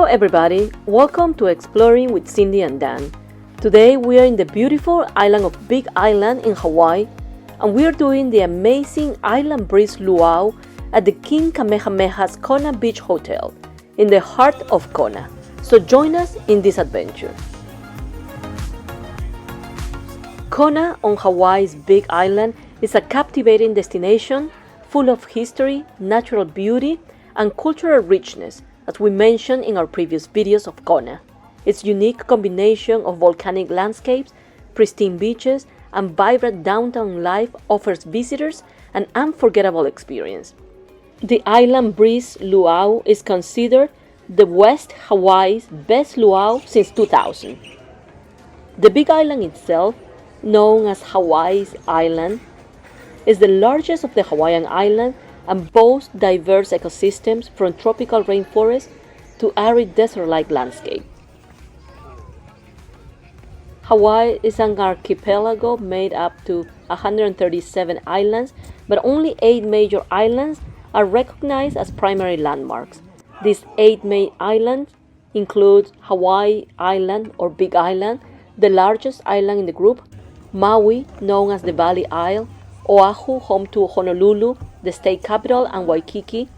Hello everybody, welcome to Exploring with Cindy and Dan. Today we are in the beautiful island of Big Island in Hawaii, and we are doing the amazing Island Breeze Luau at the King Kamehameha's Kona Beach Hotel in the heart of Kona. So join us in this adventure. Kona on Hawaii's Big Island is a captivating destination full of history, natural beauty, and cultural richness, as we mentioned in our previous videos of Kona. Its unique combination of volcanic landscapes, pristine beaches, and vibrant downtown life offers visitors an unforgettable experience. The Island Breeze Luau is considered the West Hawaii's best luau since 2000. The Big Island itself, known as Hawaii's Island, is the largest of the Hawaiian islands and boasts diverse ecosystems from tropical rainforests to arid desert-like landscape. Hawaii is an archipelago made up to 137 islands, but only 8 major islands are recognized as primary landmarks. These 8 main islands include Hawaii Island or Big Island, the largest island in the group, Maui, known as the Valley Isle, Oahu, home to Honolulu, the state capital, and Waikiki,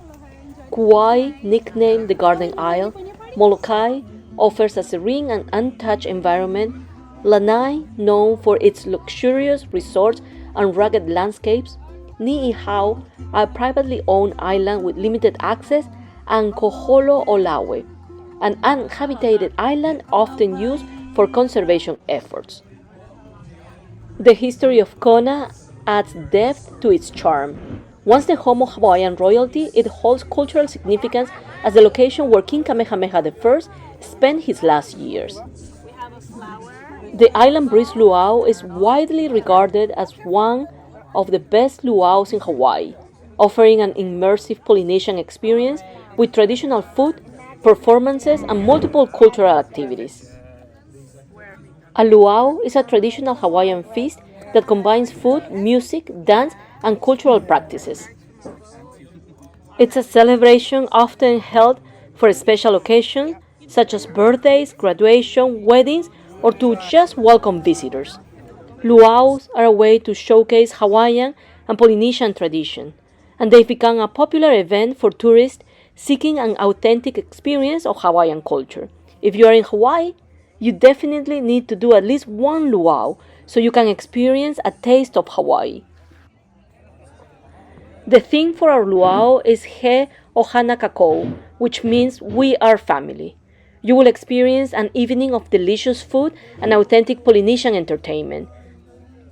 Kauai, nicknamed the Garden Isle, Molokai offers a serene and untouched environment, Lanai, known for its luxurious resorts and rugged landscapes, Niihau, a privately owned island with limited access, and Kohololawe, an uninhabited island often used for conservation efforts. The history of Kona adds depth to its charm. Once the home of Hawaiian royalty, it holds cultural significance as the location where King Kamehameha I spent his last years. The Island Breeze Luau is widely regarded as one of the best luaus in Hawaii, offering an immersive Polynesian experience with traditional food, performances, and multiple cultural activities. A luau is a traditional Hawaiian feast that combines food, music, dance, and cultural practices. It's a celebration often held for a special occasion, such as birthdays, graduation, weddings, or to just welcome visitors. Luaus are a way to showcase Hawaiian and Polynesian tradition, and they've become a popular event for tourists seeking an authentic experience of Hawaiian culture. If you are in Hawaii, you definitely need to do at least one luau so you can experience a taste of Hawaii. The theme for our luau is He Ohana Kakou, which means we are family. You will experience an evening of delicious food and authentic Polynesian entertainment.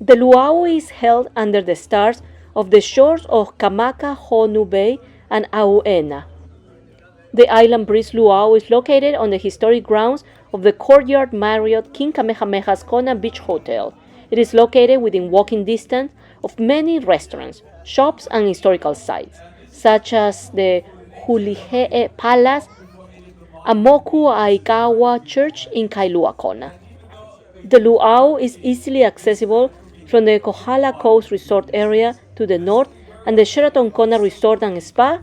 The luau is held under the stars of the shores of Kamakahonu Bay and Auena. The Island Breeze Luau is located on the historic grounds of the Courtyard Marriott King Kamehameha's Kona Beach Hotel. It is located within walking distance of many restaurants, shops, and historical sites, such as the Hulihe'e Palace and Moku Aikawa Church in Kailua Kona. The luau is easily accessible from the Kohala Coast Resort area to the north and the Sheraton Kona Resort and Spa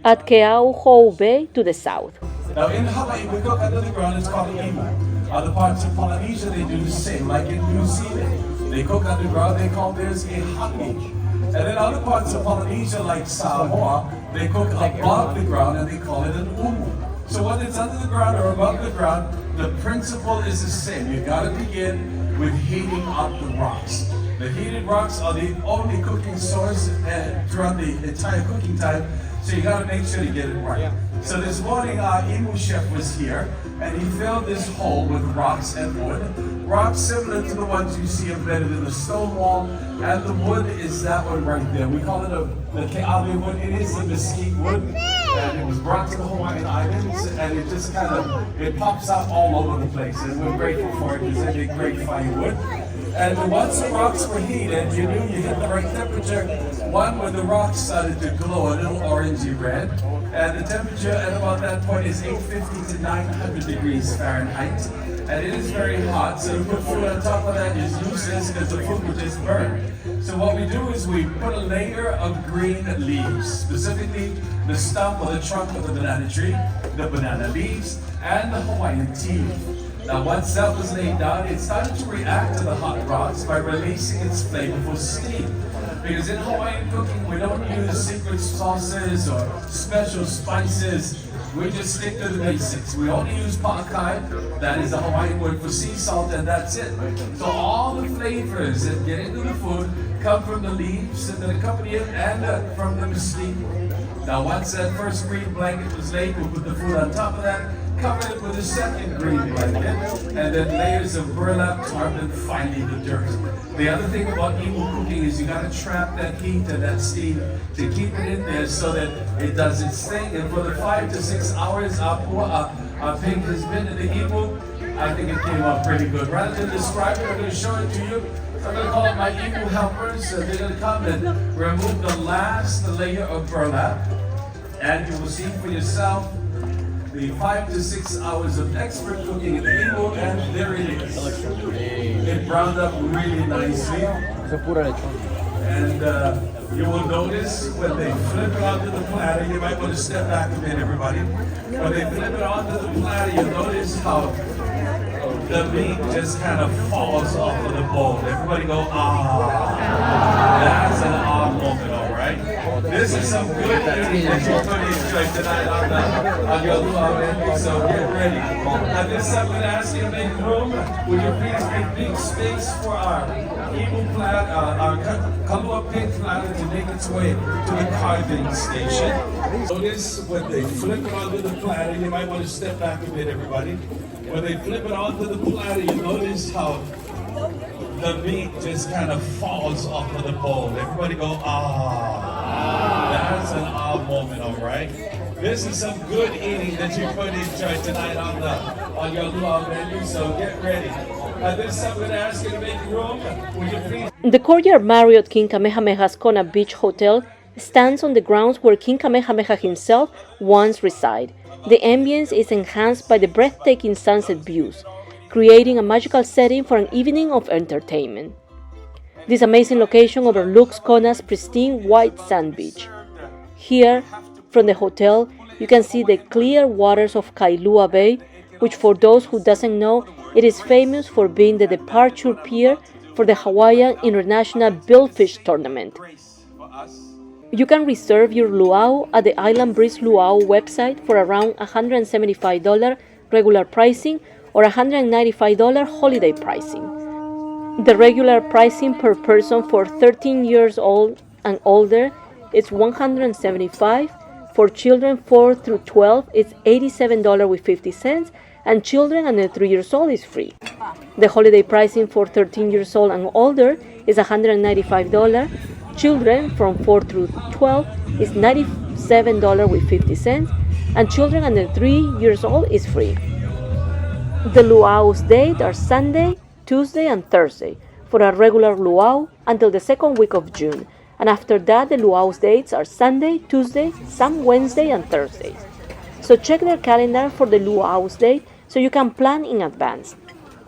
at Keauhou Bay to the south. Now in Hawaii, we cook under the ground, it's called yiou. Other parts of Polynesia, they do the same, like in New Zealand. They cook underground, they call theirs a hangi. And in other parts of Polynesia, like Samoa, they cook above the ground and they call it an umu. So whether it's under the ground or above the ground, the principle is the same. You gotta begin with heating up the rocks. The heated rocks are the only cooking source throughout the entire cooking time, so you gotta make sure to get it right. So this morning our Imu chef was here and he filled this hole with rocks and wood. Rocks similar to the ones you see embedded in the stone wall, and the wood is that one right there. We call it the ke'awe wood. It is a mesquite wood, and it was brought to the Hawaiian Islands, and it just it pops out all over the place, and we're grateful for it because it's a great fine wood. And once the rocks were heated, you knew you hit the right temperature. One, when the rocks started to glow a little orangey red, and the temperature at about that point is 850 to 900 degrees Fahrenheit. And it is very hot, so to put food on top of that is useless because the food would just burn. So what we do is we put a layer of green leaves, specifically the stump or the trunk of the banana tree, the banana leaves, and the Hawaiian tea leaf. Now once that was laid down, it started to react to the hot rocks by releasing its flavorful steam. Because in Hawaiian cooking, we don't use secret sauces or special spices. We just stick to the basics. We only use pa'akai, that is the Hawaiian word for sea salt, and that's it. So all the flavors that get into the food come from the leaves that accompany it and from the mesquite. Now once that first green blanket was laid, we'll put the food on top of that, cover it with a second green blanket, and then layers of burlap, tarp, and finally the dirt. The other thing about yiou cooking is you gotta trap that heat and that steam to keep it in there so that it does its thing. And for the 5 to 6 hours our pig has been in the yiou, I think it came out pretty good. Rather than describe it, I'm gonna show it to you. I'm gonna call it my yiou helpers. They're gonna come and remove the last layer of burlap, and you will see for yourself the 5 to 6 hours of expert cooking in the yiou, and there it is. It browned up really nicely. And you will notice when they flip it onto the platter, you might want to step back a bit, everybody. When they flip it onto the platter, you'll notice how the meat just kind of falls off of the bowl. Everybody go, ah. That's an ah moment, all right? This is some good eating that you're going to enjoy tonight on your luau menu, so get ready. At this time, I'm going to ask you to make room. Would you please make big space for our yiou platter, our Kailua pig platter to make its way to the carving station. Notice when they flip it onto the platter, you might want to step back a bit, everybody. When they flip it onto the platter, you notice how the meat just kind of falls off of the bowl. Everybody go, ah. That's an ah moment, all right? This is some good eating that you're going to enjoy tonight on your luau menu, so get ready. At this time, I'm going to ask you to make room. Would you please? The Courtyard Marriott King Kamehameha's Kona Beach Hotel stands on the grounds where King Kamehameha himself once resided. The ambience is enhanced by the breathtaking sunset views, creating a magical setting for an evening of entertainment. This amazing location overlooks Kona's pristine white sand beach. Here, from the hotel, you can see the clear waters of Kailua Bay, which for those who doesn't know, it is famous for being the departure pier for the Hawaiian International Billfish Tournament. You can reserve your luau at the Island Breeze Luau website for around $175 regular pricing or $195 holiday pricing. The regular pricing per person for 13 years old and older is $175. For children 4 through 12, it's $87.50, and children under 3 years old is free. The holiday pricing for 13 years old and older is $195. Children from 4 through 12 is $97.50, and children under 3 years old is free. The luau's dates are Sunday, Tuesday, and Thursday for a regular luau until the second week of June, and after that the luau's dates are Sunday, Tuesday, some Wednesday, and Thursdays. So check their calendar for the luau's date so you can plan in advance.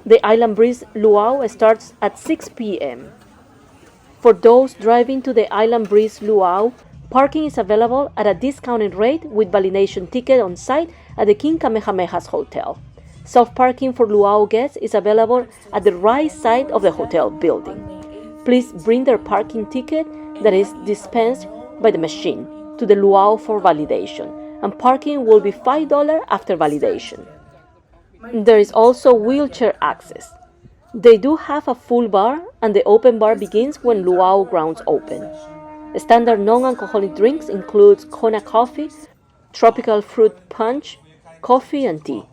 The Island Breeze Luau starts at 6 p.m. For those driving to the Island Breeze Luau, parking is available at a discounted rate with validation ticket on site at the King Kamehameha's hotel. Self-parking for luau guests is available at the right side of the hotel building. Please bring their parking ticket that is dispensed by the machine to the luau for validation, and parking will be $5 after validation. There is also wheelchair access. They do have a full bar, and the open bar begins when luau grounds open. Standard non-alcoholic drinks includes Kona coffee, tropical fruit punch, coffee, and tea.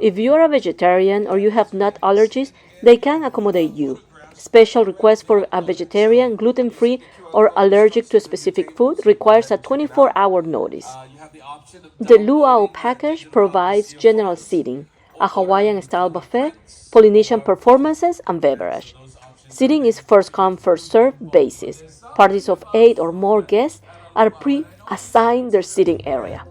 If you are a vegetarian or you have nut allergies, they can accommodate you. Special request for a vegetarian, gluten-free, or allergic to a specific food requires a 24-hour notice. The luau package provides general seating, a Hawaiian-style buffet, Polynesian performances, and beverage. Seating is first-come, first-served basis. Parties of 8 or more guests are pre-assigned their seating area.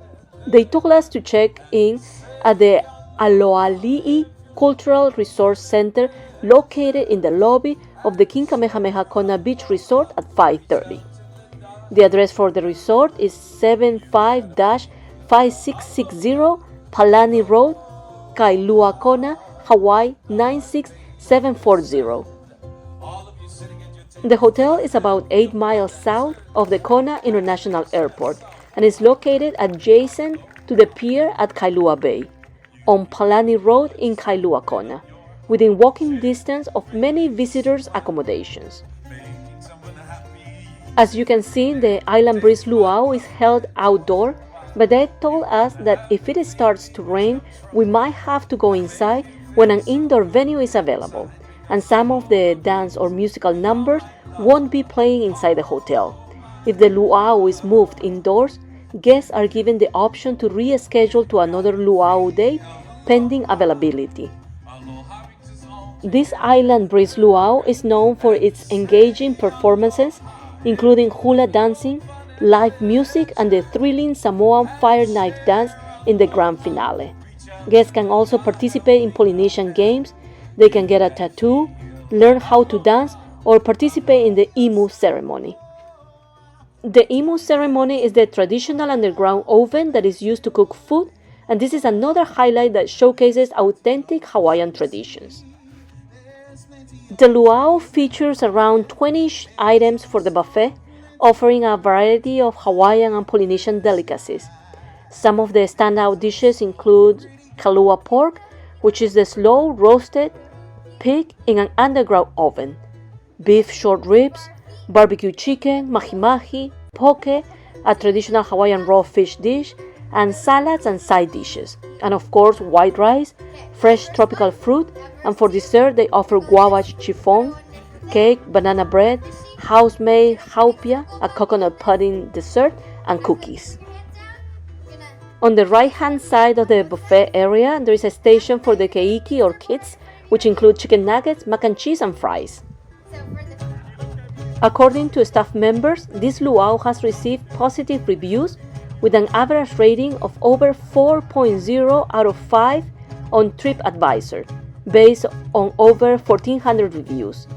They told us to check in at the Aloali'i Cultural Resource Center located in the lobby of the King Kamehameha Kona Beach Resort at 5:30. The address for the resort is 75-5660 Palani Road, Kailua Kona, Hawaii 96740. The hotel is about 8 miles south of the Kona International Airport and is located adjacent to the pier at Kailua Bay, on Palani Road in Kailua Kona, within walking distance of many visitors' accommodations. As you can see, the Island Breeze Luau is held outdoor, but they told us that if it starts to rain, we might have to go inside when an indoor venue is available, and some of the dance or musical numbers won't be playing inside the hotel. If the luau is moved indoors, guests are given the option to reschedule to another luau day pending availability. This Island Breeze Luau is known for its engaging performances, including hula dancing, live music, and the thrilling Samoan fire knife dance in the grand finale. Guests can also participate in Polynesian games. They can get a tattoo, learn how to dance, or participate in the yiou ceremony. The yiou ceremony is the traditional underground oven that is used to cook food, and this is another highlight that showcases authentic Hawaiian traditions. The luau features around 20 items for the buffet, offering a variety of Hawaiian and Polynesian delicacies. Some of the standout dishes include kalua pork, which is the slow roasted pig in an underground oven, beef short ribs, barbecue chicken, mahi-mahi, poke, a traditional Hawaiian raw fish dish, and salads and side dishes, and of course white rice, fresh tropical fruit, and for dessert they offer guava chiffon, cake, banana bread, house-made haupia, a coconut pudding dessert, and cookies. On the right-hand side of the buffet area, there is a station for the keiki or kits, which include chicken nuggets, mac and cheese, and fries. According to staff members, this luau has received positive reviews with an average rating of over 4.0 out of 5 on TripAdvisor, based on over 1,400 reviews.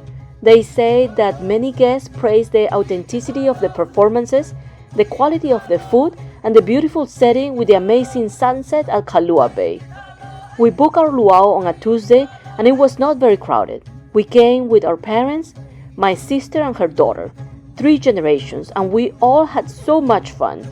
They say that many guests praise the authenticity of the performances, the quality of the food, and the beautiful setting with the amazing sunset at Kailua Bay. We booked our luau on a Tuesday, and it was not very crowded. We came with our parents, my sister and her daughter, 3 generations, and we all had so much fun.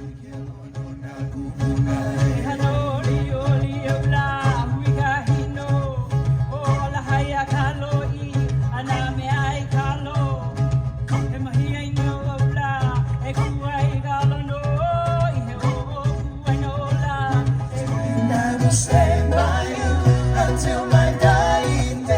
Stand by you until my dying day.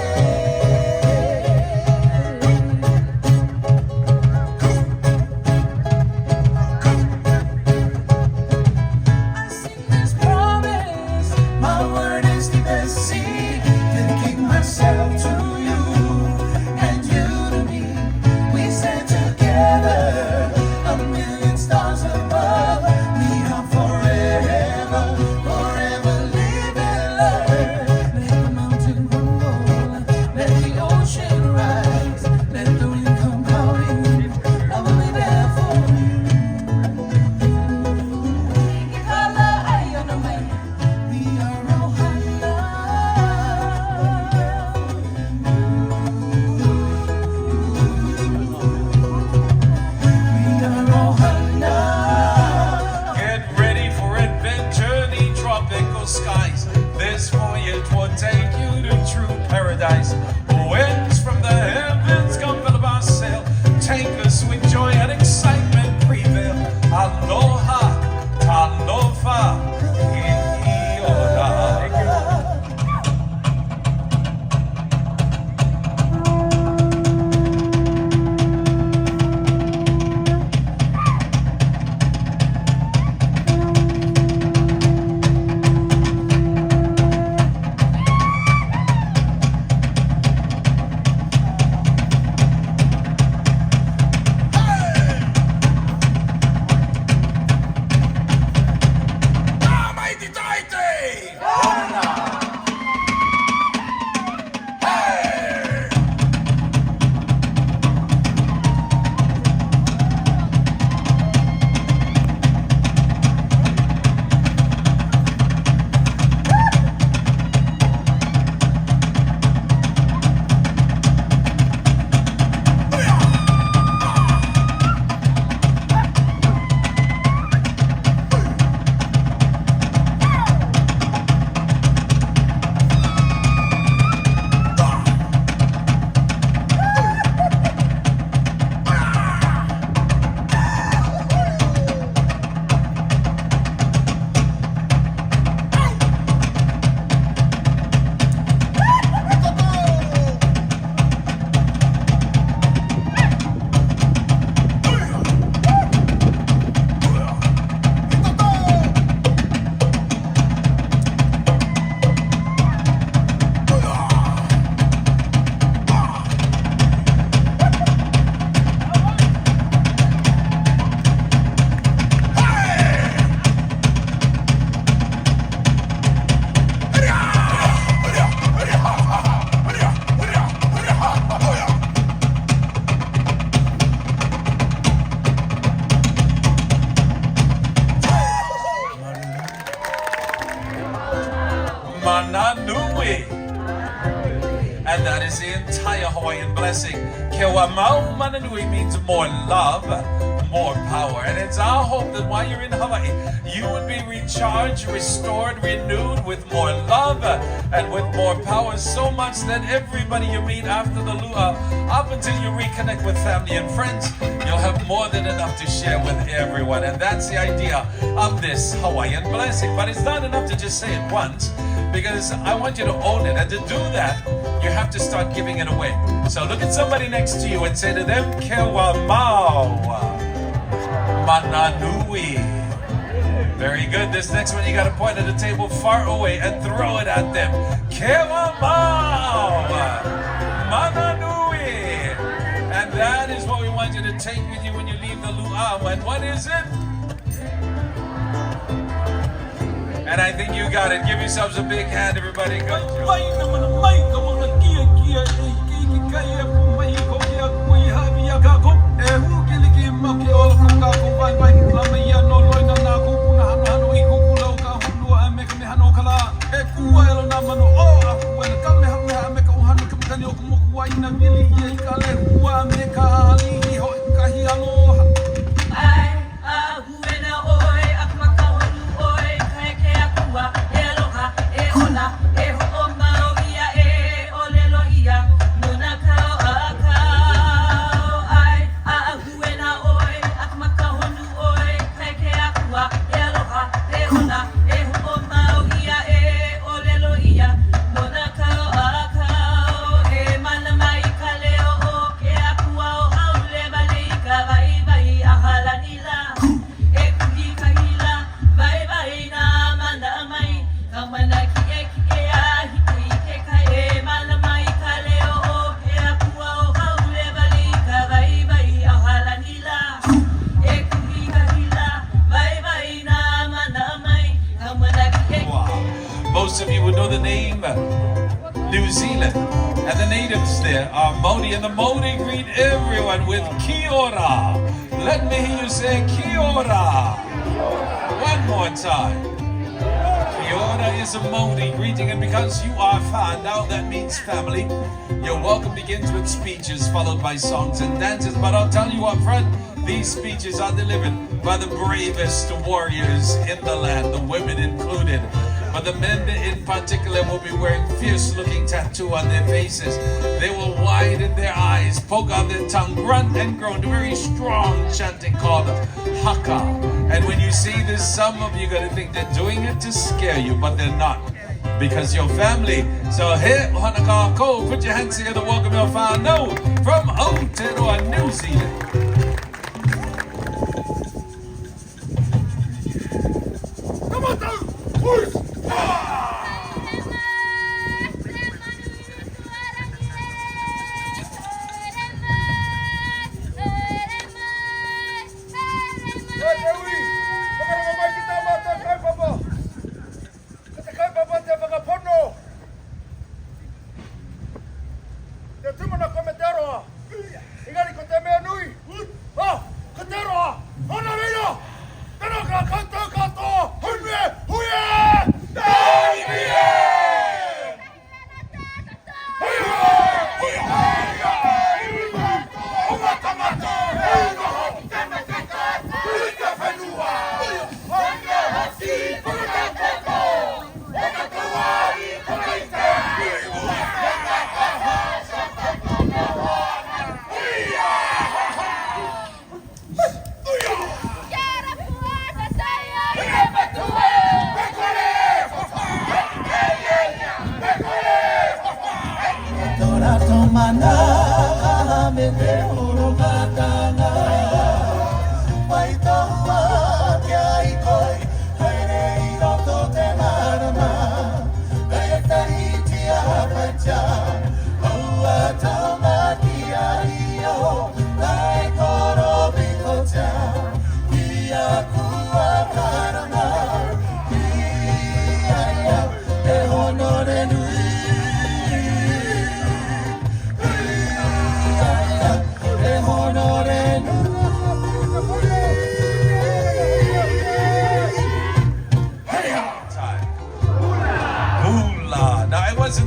is the entire Hawaiian blessing. Kewa mau mananui means more love, more power. And it's our hope that while you're in Hawaii, you would be recharged, restored, renewed with more love and with more power, so much that everybody you meet after the luau, up until you reconnect with family and friends, you'll have more than enough to share with everyone. And that's the idea of this Hawaiian blessing. But it's not enough to just say it once, because I want you to own it. And to do that, you have to start giving it away. So look at somebody next to you and say to them, Kewa mau mananui. Very good. This next one, you got to point at the table far away and throw it at them. Kewa mau mananui. And that is what we want you to take with you when you leave the luau. And what is it? And I think you got it. Give yourselves a big hand, everybody. Go. Most of you would know the name New Zealand, and the natives there are Maori, and the Maori greet everyone with Kia ora. Let me hear you say Kia ora. One more time. Kia ora is a Maori greeting, and because you are fa, now that means family. Your welcome begins with speeches followed by songs and dances, but I'll tell you up front, these speeches are delivered by the bravest warriors in the land, the women included. But the men in particular will be wearing fierce-looking tattoo on their faces. They will widen their eyes, poke out their tongue, grunt and groan, a very strong chanting called haka. And when you see this, some of you are going to think they're doing it to scare you, but they're not, because you're family. So here, Hanaka Ko, put your hands together, welcome your whānau from Aotearoa, New Zealand.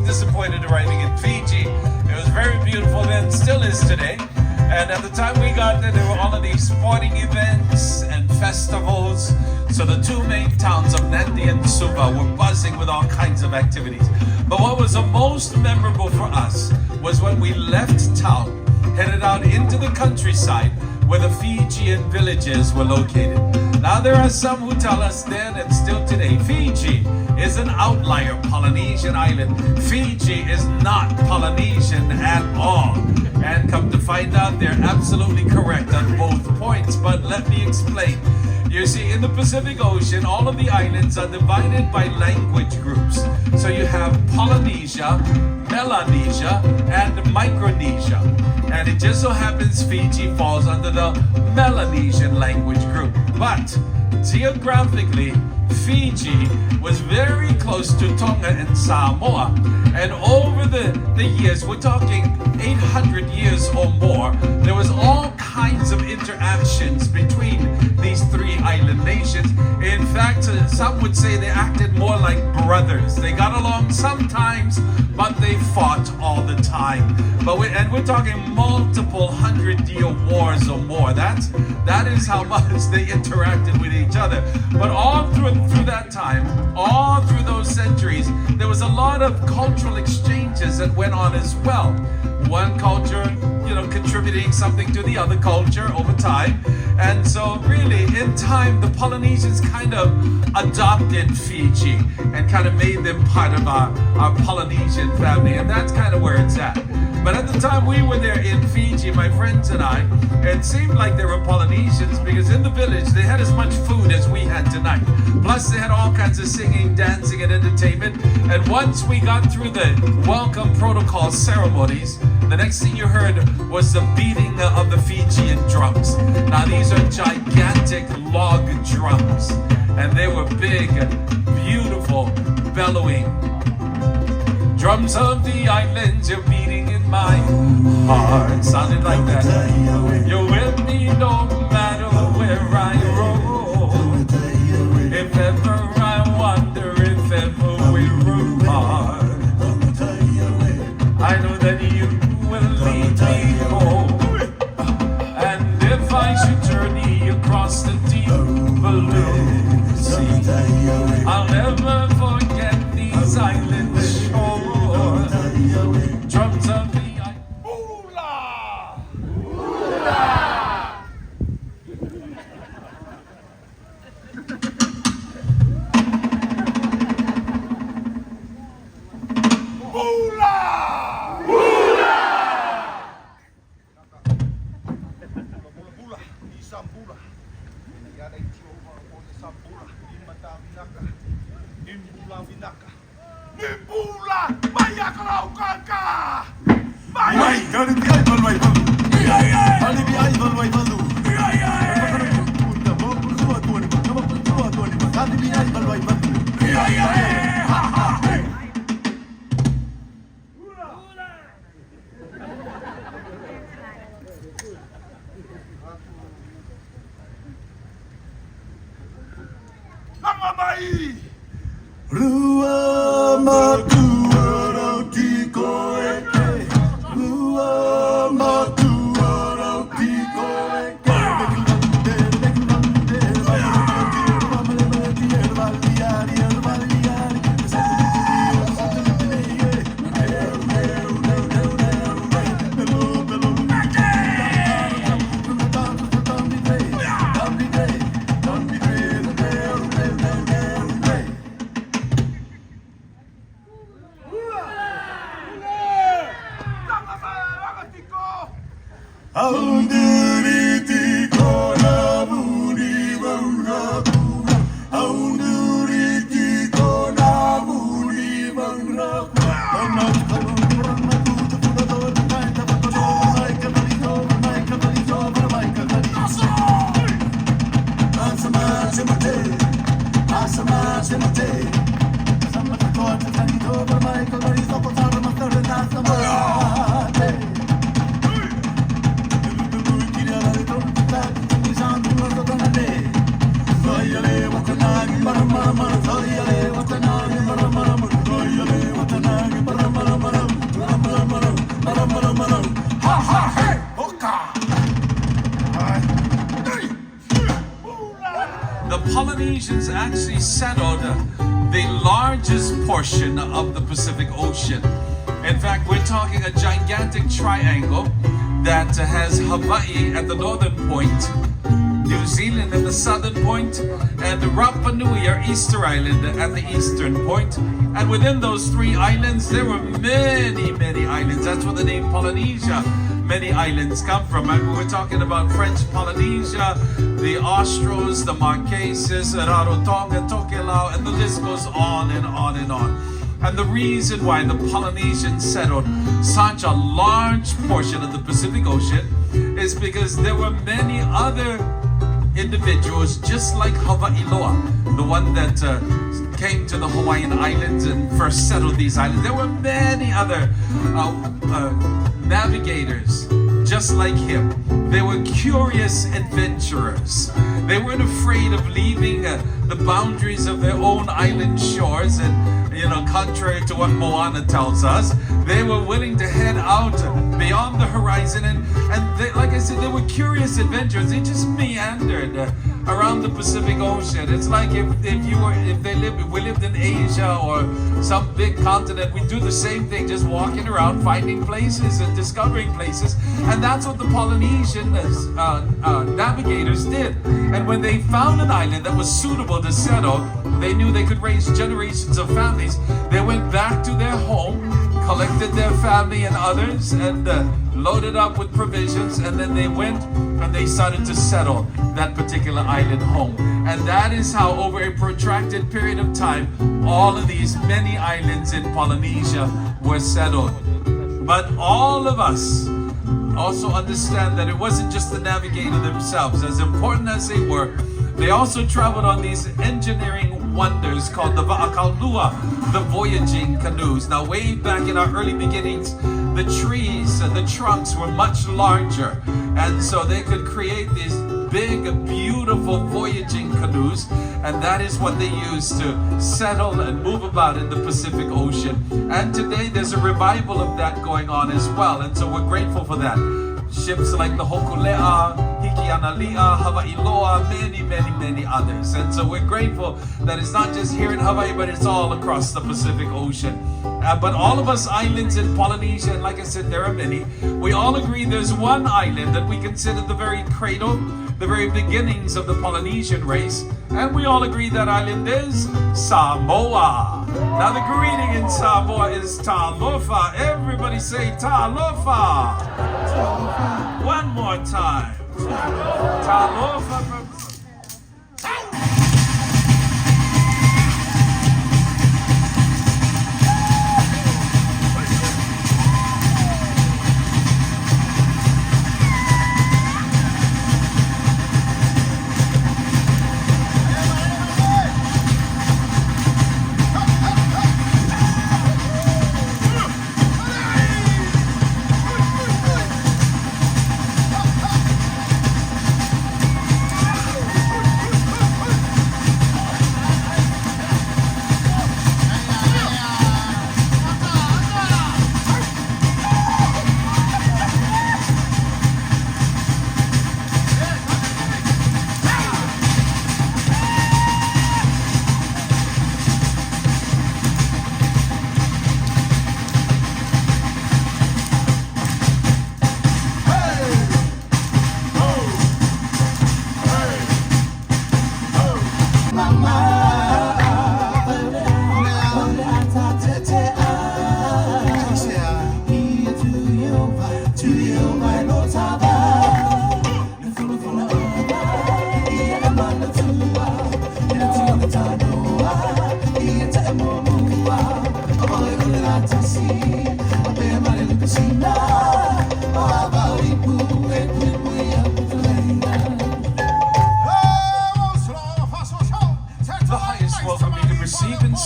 Disappointed arriving in Fiji. It was is today. And at the time we got there were all of these sporting events and festivals. So the two main towns of Nandi and Suva were buzzing with all kinds of activities. But what was the most memorable for us was when we left town, headed out into the countryside where the Fijian villages were located. Now there are some who tell us then and still today, Fiji is an outlier Polynesian island. Fiji is not Polynesian at all. And come to find out, they're absolutely correct on both points. But let me explain. You see, in the Pacific Ocean, all of the islands are divided by language groups. So you have Polynesia, Melanesia, and Micronesia. And it just so happens Fiji falls under the Melanesian language group. But geographically, Fiji was very close to Tonga and Samoa. And over the years, we're talking 800 years or more, there was all kinds of interactions between these three island nations. In fact, some would say they acted more like brothers. They got along sometimes, but they fought all the time. We're talking multiple 100-year wars or more. That is how much they interacted with each other. But all through that time, all through those centuries, there was a lot of cultural exchanges that went on as well. One culture, contributing something to the other culture over time. And so really, in time, the Polynesians kind of adopted Fiji and kind of made them part of our Polynesian family. And that's kind of where it's at. But at the time we were there in Fiji, my friends and I, it seemed like they were Polynesians because in the village they had as much food as we had tonight. Plus they had all kinds of singing, dancing, and entertainment. And once we got through the welcome protocol ceremonies, the next thing you heard was the beating of the Fijian drums. Now these are gigantic log drums, and they were big, beautiful, bellowing. Drums of the islands, you're beating in my heart. Sounded like that. You're with me no matter where I roam. If ever I wander, if ever we roam hard, I know that you will lead me home. And if I should journey across the deep blue sea, I'll never forget these island shores. Drums of the island. Hula! Hula! Hula! Hula! Bula, isang bula. Yan ay Jehovah o isang bula. Imata binaka. Imbula binaka. Imbula! Maya kalaukan ka! Maya! Gani biyay balway balu. Gani biyay balway balu. Punta mo kusuwa tuan mo. Kama kusuwa tuan mo. Gani biyay balway balu. Ha ha! Mamamai! Rua matua roti koeke. Rua matua roti koeke. Polynesians actually settled the largest portion of the Pacific Ocean. In fact, we're talking a gigantic triangle that has Hawaii at the northern point, New Zealand at the southern point, and Rapa Nui, or Easter Island, at the eastern point. And within those three islands, there were many, many islands. That's where the name Polynesia, many islands, come from. And we're talking about French Polynesia, the Ostros, the Marquesas, Rarotonga, Tokelau, and the list goes on and on and on. And the reason why the Polynesians settled such a large portion of the Pacific Ocean is because there were many other individuals just like Hawaiiloa, the one that came to the Hawaiian Islands and first settled these islands. There were many other navigators just like him. They were curious adventurers. They weren't afraid of leaving the boundaries of their own island shores, and contrary to what Moana tells us, they were willing to head out beyond the horizon, and they, like I said, they were curious adventurers. They just meandered around the Pacific Ocean. It's like if we lived in Asia or some big continent, we do the same thing, just walking around, finding places and discovering places. And that's what the Polynesian navigators did. And when they found an island that was suitable to settle, they knew they could raise generations of families. They went back to their home, collected their family and others, and loaded up with provisions, and then they went and they started to settle that particular island home. And that is how, over a protracted period of time, all of these many islands in Polynesia were settled. But all of us also understand that it wasn't just the navigator themselves. As important as they were, they also traveled on these engineering wonders called the Kailua, the voyaging canoes. Now, way back in our early beginnings, the trees and the trunks were much larger, and so they could create these big, beautiful voyaging canoes, and that is what they used to settle and move about in the Pacific Ocean. And today there's a revival of that going on as well, and so we're grateful for that. Ships like the Hokulea, Hikianalia, Hawaiiloa, many, many, many others. And so we're grateful that it's not just here in Hawaii, but it's all across the Pacific Ocean. But all of us islands in Polynesia, and like I said, there are many, we all agree there's one island that we consider the very cradle, the very beginnings of the Polynesian race. And we all agree that island is Samoa. Now the greeting in Samoa is talofa. Everybody say talofa. One more time. Talofa.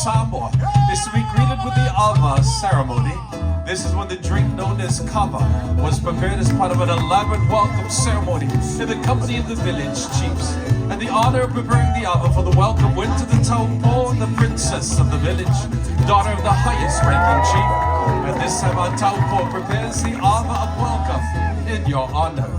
Samoa is to be greeted with the Ava ceremony. This is when the drink known as kava was prepared as part of an elaborate welcome ceremony in the company of the village chiefs. And the honor of preparing the Ava for the welcome went to the Taupo, the princess of the village, daughter of the highest ranking chief. And this time our Taupo prepares the Ava of welcome in your honor.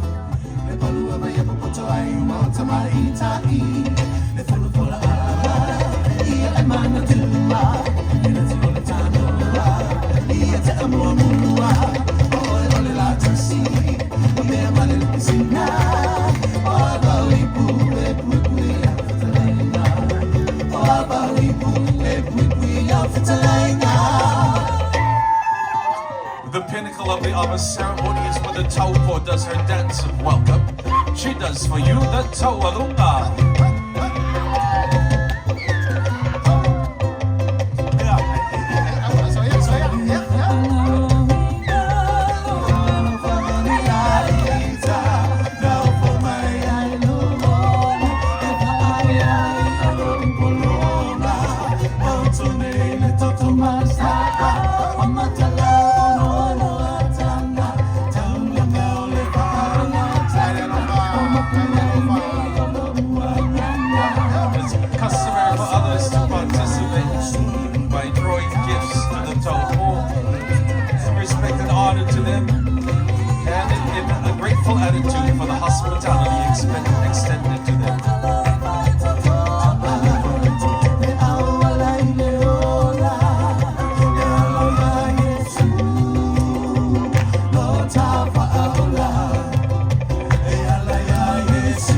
Our ceremony is where the taupo does her dance of welcome. She does for you the taualunga. It's customary for others to participate by throwing gifts to the taupo, in respect and honor to them, and in a grateful attitude for the hospitality extended to them. Yes.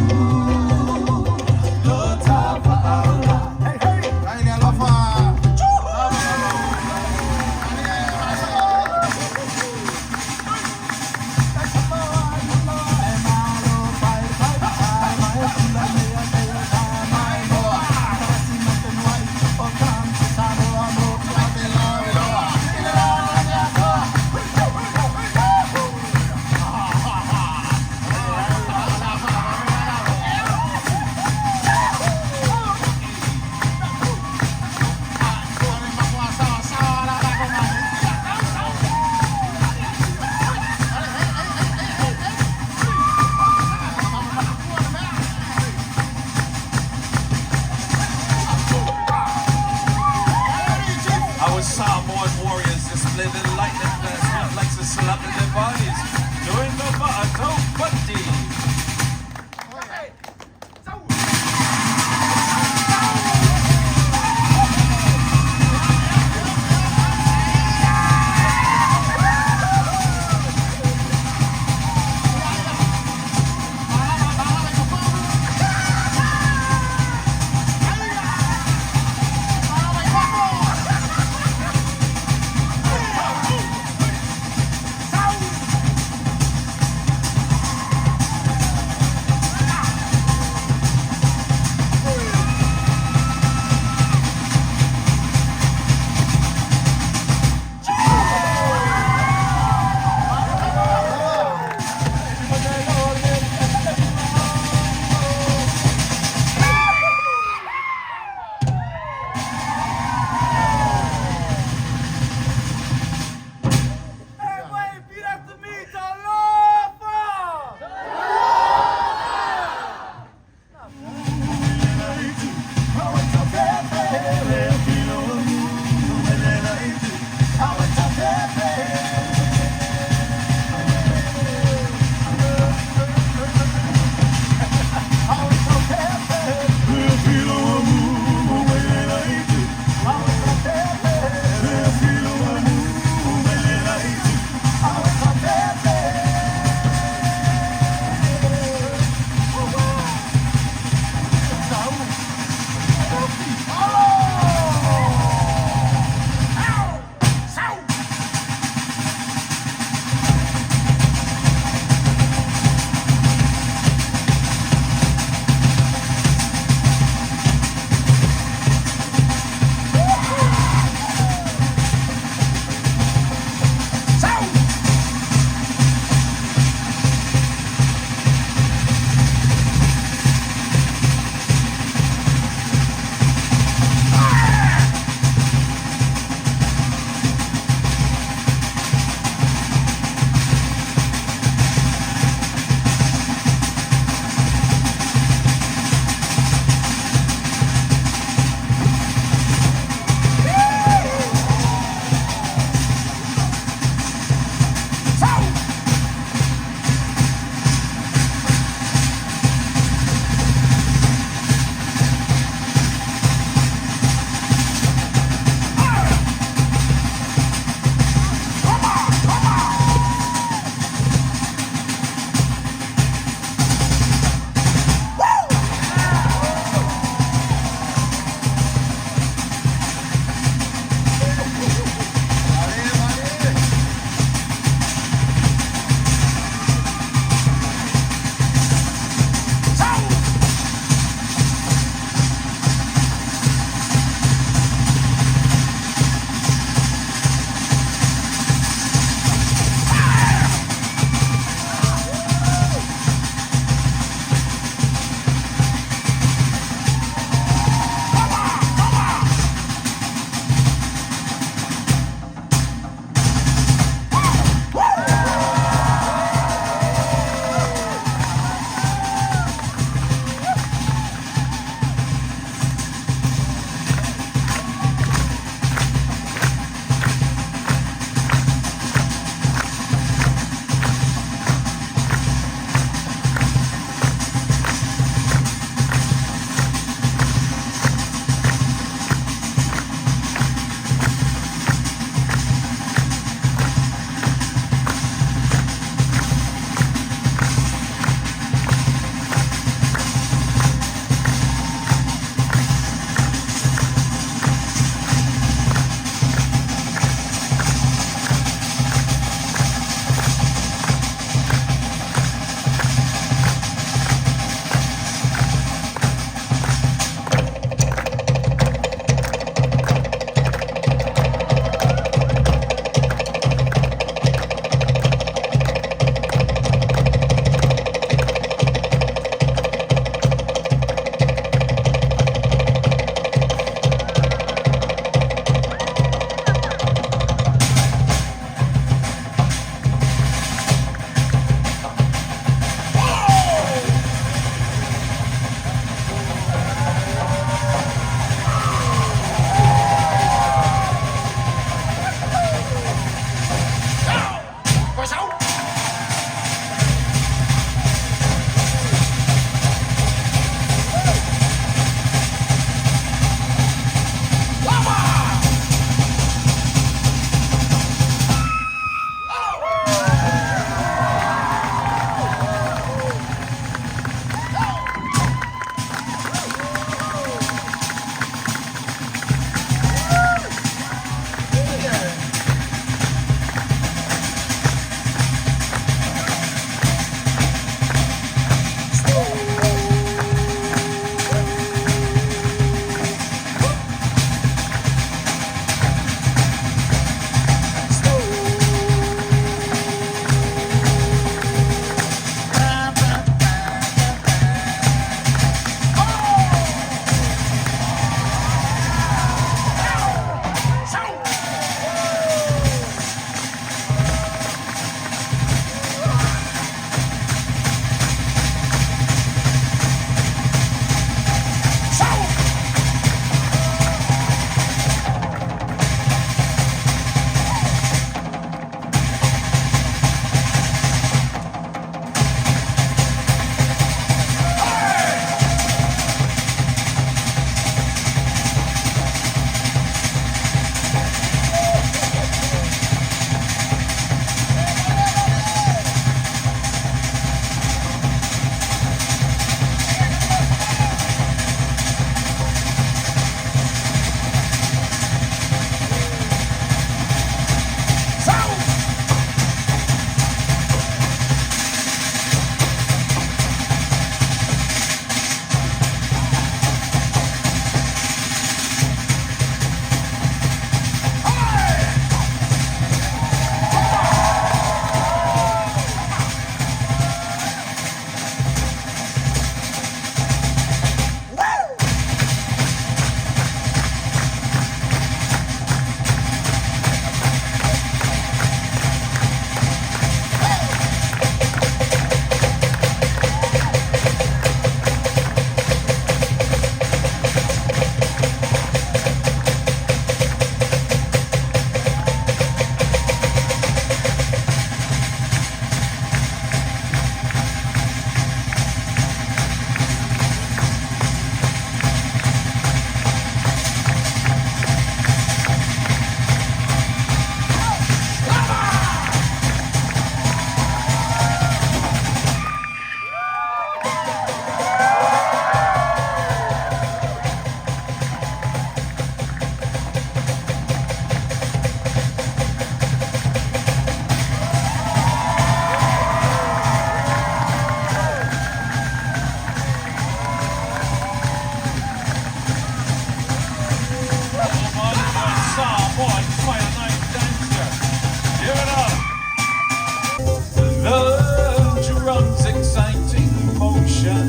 ocean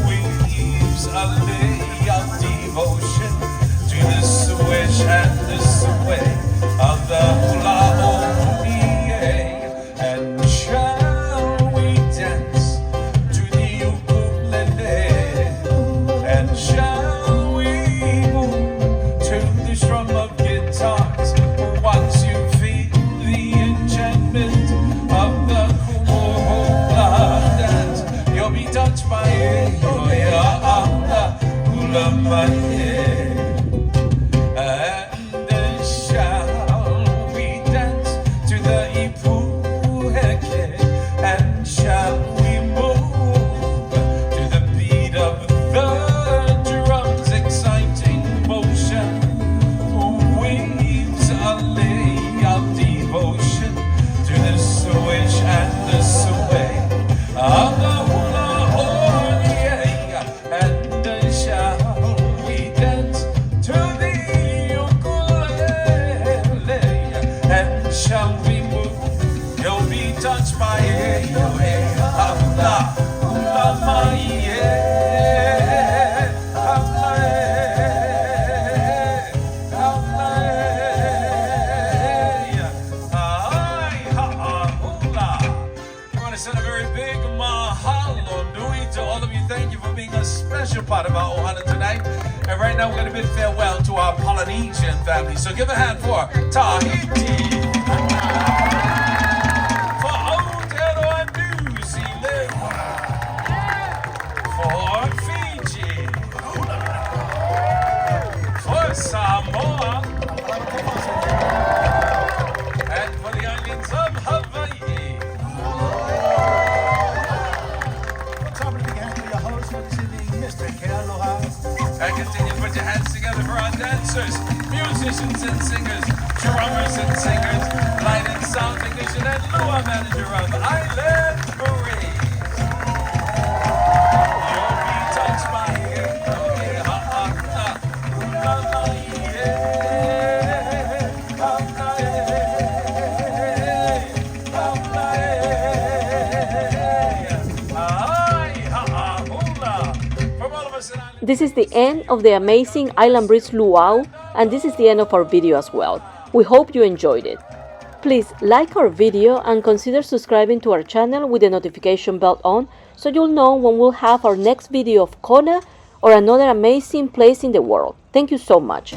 weaves a lay of devotion to the swish and the sway of the Luaus. And shall we dance to the ukulele? And shall we move to the strum of guitars? Once you feel the enchantment of the kumohula dance, you'll be touched by it. Oh yeah, hula mai. And then shall we dance to the ipuheke? And shall we move to the beat of the drums? Exciting motion weaves a lay of devotion to the swish and the sway of the hula horn, yeah. And shall we dance to the ukulele? And shall we move? You'll be touched by it. Hula, hula mai, yeah. Hula, hula, ai, ha, hula. I want to send a very big mahalo nui to all of you. Thank you for being a special part of our ohana tonight. And right now we're going to bid farewell to our Polynesian family. So give a hand for Tahiti, for Aotearoa New Zealand, for Fiji, for Samoa, and for the islands of Hawaii. What's up, big hand for your host for this evening, Mr. Kailua. And continue to put your hands together for our dancers, musicians and singers, drummers and singers, light and sound technician and Luau manager of Island Breeze. You'll be touched by it. Oh, yeah, ha, ha, ha. Hula mai, yeah. Hula, yeah. Hula, yeah. Ai, ha, ha, hula. From all of us in Island. This is the end of the amazing Island Breeze Luau, and this is the end of our video as well. We hope you enjoyed it. Please like our video and consider subscribing to our channel with the notification bell on so you'll know when we'll have our next video of Kona or another amazing place in the world. Thank you so much.